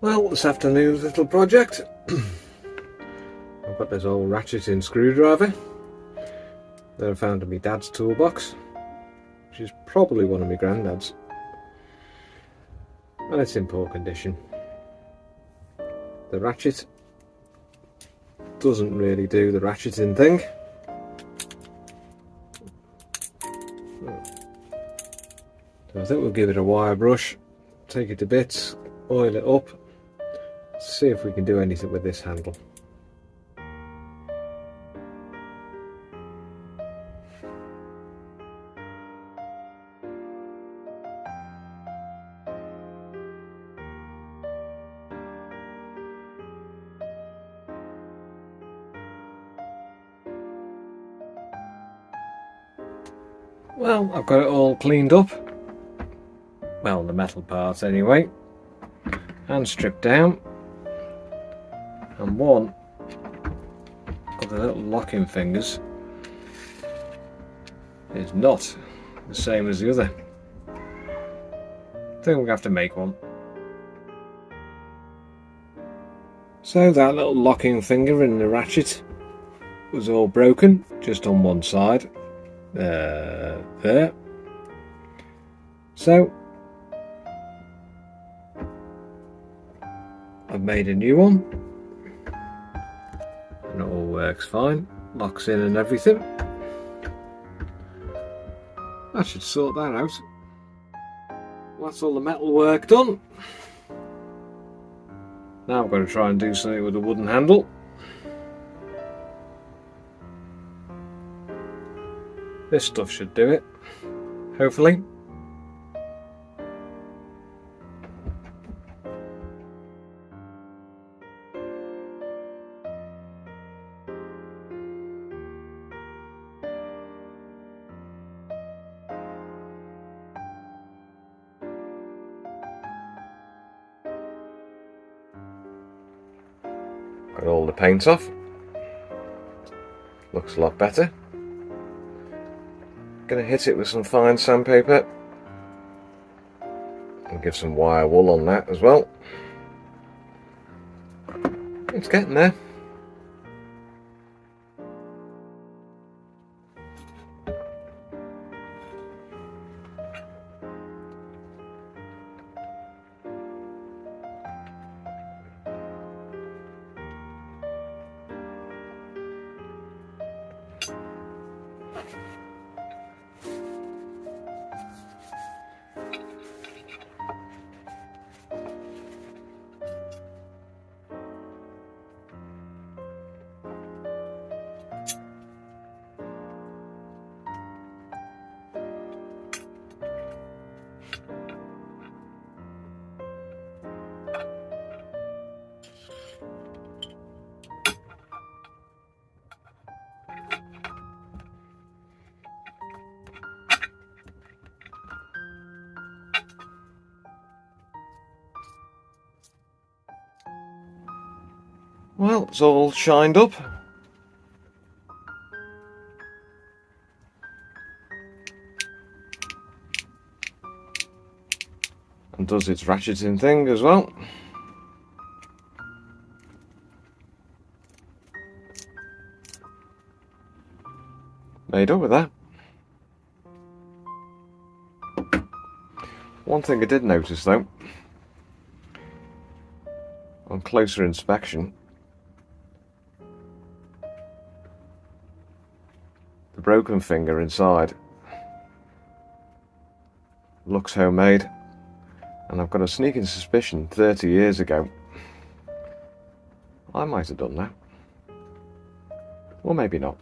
Well, this afternoon's little project, I've got this old ratcheting screwdriver that I found in my dad's toolbox, which is probably one of my granddad's, and it's in poor condition. The ratchet doesn't really do the ratcheting thing. So I think we'll give it a wire brush, take it to bits, oil it up, see if we can do anything with this handle. Well, I've got it all cleaned up, well, the metal parts anyway, and stripped down, and one of the little locking fingers is not the same as the other. I think we'll have to make one. So that little locking finger in the ratchet was all broken, just on one side. There. So I've made a new one, and it all works fine, locks in and everything. That should sort that out. That's all the metal work done. Now I'm going to try and do something with a wooden handle. This stuff should do it, hopefully. Got all the paint off. Looks a lot better. Gonna hit it with some fine sandpaper and give some wire wool on that as well. It's getting there. Well, it's all shined up. And does its ratcheting thing as well. Made up with that. One thing I did notice though, on closer inspection, the broken finger inside looks homemade, and I've got a sneaking suspicion 30 years ago I might have done that, or maybe not.